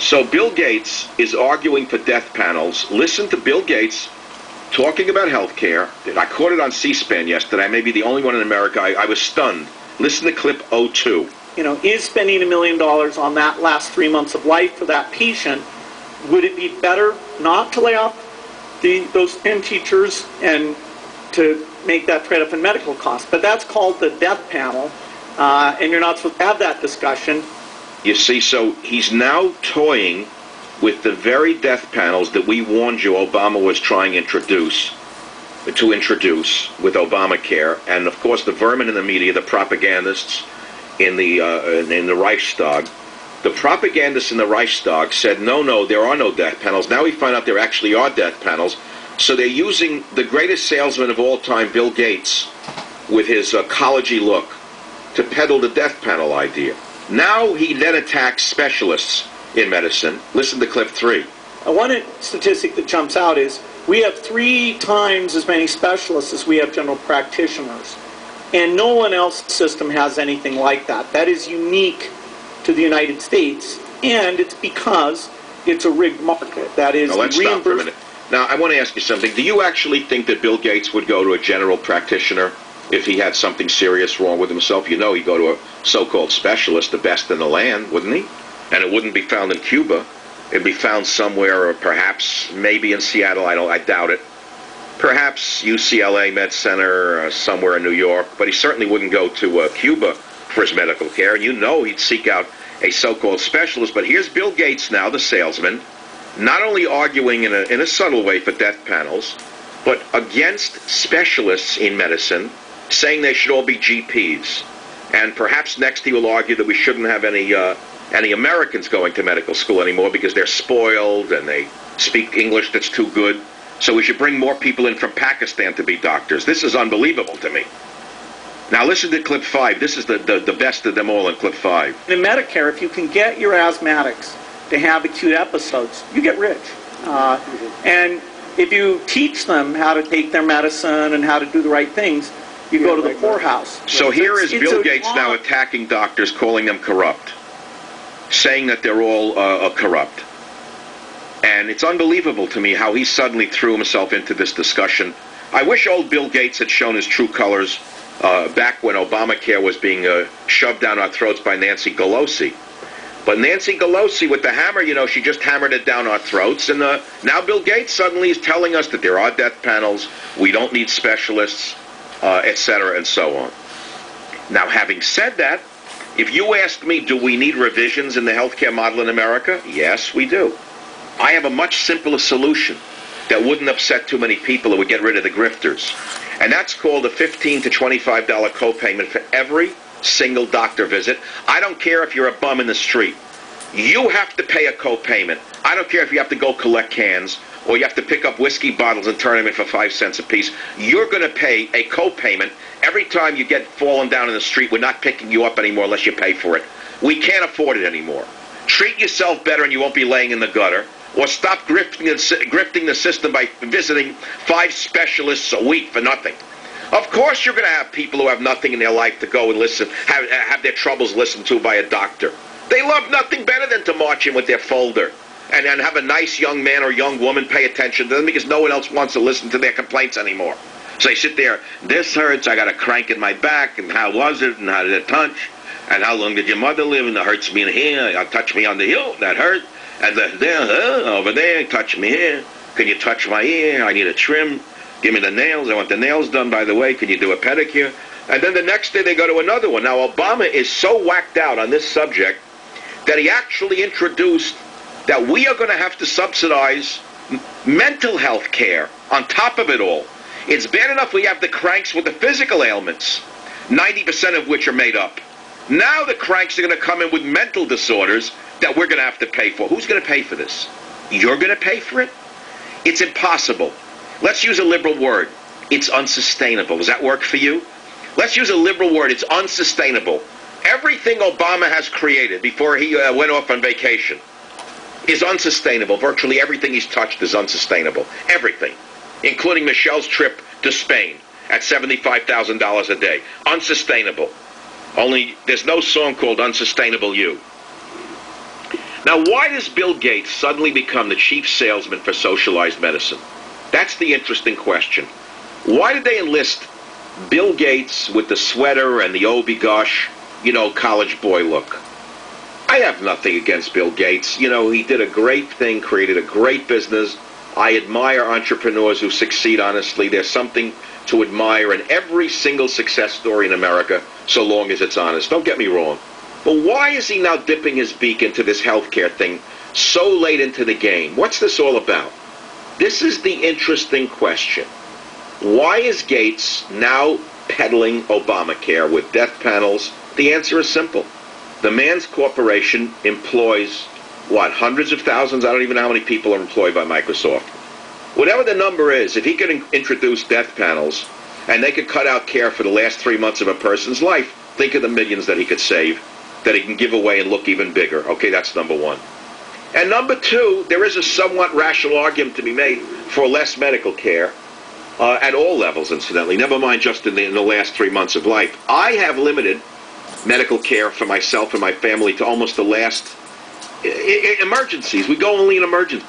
So Bill Gates is arguing for death panels. Listen to Bill Gates talking about health care. I caught it on C-SPAN yesterday. I may be the only one in America. I was stunned. Listen to clip 02. Is spending $1 million on that last 3 months of life for that patient, would it be better not to lay off those 10 teachers and to make that trade-off in medical costs? But that's called the death panel, and you're not supposed to have that discussion. You see, so he's now toying with the very death panels that we warned you Obama was trying to introduce with Obamacare. And, of course, the vermin in the media, the propagandists in the Reichstag. The propagandists in the Reichstag said, no, there are no death panels. Now we find out there actually are death panels. So they're using the greatest salesman of all time, Bill Gates, with his ecology look, to peddle the death panel idea. Now he then attacks specialists in medicine. Listen to clip 3. One statistic that jumps out is we have 3 times as many specialists as we have general practitioners. And no one else's system has anything like that. That is unique to the United States, and it's because it's a rigged market. That is, now let's stop for a minute. Now, I want to ask you something. Do you actually think that Bill Gates would go to a general practitioner if he had something serious wrong with himself? He'd go to a so-called specialist, the best in the land, wouldn't he? And it wouldn't be found in Cuba. It'd be found somewhere, or perhaps maybe in Seattle. I doubt it. Perhaps UCLA Med Center, somewhere in New York. But he certainly wouldn't go to Cuba for his medical care. And he'd seek out a so-called specialist. But here's Bill Gates now, the salesman, not only arguing in a subtle way for death panels, but against specialists in medicine, saying they should all be GPs. And perhaps next he will argue that we shouldn't have any Americans going to medical school anymore because they're spoiled and they speak English that's too good. So we should bring more people in from Pakistan to be doctors. This is unbelievable to me. Now listen to clip 5. This is the best of them all in clip 5. In Medicare, if you can get your asthmatics to have acute episodes, you get rich. And if you teach them how to take their medicine and how to do the right things, you go to the poorhouse. So here is Bill Gates now attacking doctors, calling them corrupt, saying that they're all corrupt. And it's unbelievable to me how he suddenly threw himself into this discussion. I wish old Bill Gates had shown his true colors back when Obamacare was being shoved down our throats by Nancy Pelosi. But Nancy Pelosi, with the hammer, she just hammered it down our throats. And now Bill Gates suddenly is telling us that there are death panels, we don't need specialists, etc., and so on. Now, having said that, if you ask me, do we need revisions in the healthcare model in America? Yes, we do. I have a much simpler solution that wouldn't upset too many people and would get rid of the grifters. And that's called a $15 to $25 copayment for every single doctor visit. I don't care if you're a bum in the street. You have to pay a copayment. I don't care if you have to go collect cans or you have to pick up whiskey bottles and turn them in for 5 cents a piece. You're going to pay a copayment every time you get fallen down in the street. We're not picking you up anymore unless you pay for it. We can't afford it anymore. Treat yourself better and you won't be laying in the gutter. Or stop grifting the system by visiting 5 specialists a week for nothing. Of course you're going to have people who have nothing in their life to go and listen, have their troubles listened to by a doctor. They love nothing better than to march in with their folder and have a nice young man or young woman pay attention to them because no one else wants to listen to their complaints anymore. So they sit there, this hurts, I got a crank in my back, and how was it, and how did it touch, and how long did your mother live, and it hurts me in here, touch me on the heel, that hurt. And there, over there, touch me here. Can you touch my ear? I need a trim. Give me the nails. I want the nails done, by the way. Can you do a pedicure? And then the next day they go to another one. Now, Obama is so whacked out on this subject that he actually introduced that we are going to have to subsidize mental health care on top of it all. It's bad enough we have the cranks with the physical ailments, 90% of which are made up. Now the cranks are going to come in with mental disorders that we're going to have to pay for. Who's going to pay for this? You're going to pay for it? It's impossible. Let's use a liberal word. It's unsustainable. Does that work for you? Let's use a liberal word. It's unsustainable. Everything Obama has created before he went off on vacation is unsustainable. Virtually everything he's touched is unsustainable. Everything. Including Michelle's trip to Spain at $75,000 a day. Unsustainable. Only there's no song called Unsustainable You. Now, why does Bill Gates suddenly become the chief salesman for socialized medicine? That's the interesting question. Why did they enlist Bill Gates with the sweater and the oh-be-gosh, college boy look? I have nothing against Bill Gates. He did a great thing, created a great business. I admire entrepreneurs who succeed honestly. There's something to admire in every single success story in America, so long as it's honest. Don't get me wrong. But why is he now dipping his beak into this healthcare thing so late into the game? What's this all about? This is the interesting question. Why is Gates now peddling Obamacare with death panels? The answer is simple. The man's corporation employs, hundreds of thousands? I don't even know how many people are employed by Microsoft. Whatever the number is, if he could introduce death panels and they could cut out care for the last 3 months of a person's life, think of the millions that he could save, that he can give away and look even bigger. Okay, that's number one. And number two, there is a somewhat rational argument to be made for less medical care at all levels, incidentally, never mind just in the last 3 months of life. I have limited medical care for myself and my family to almost the last emergencies. We go only in emergencies.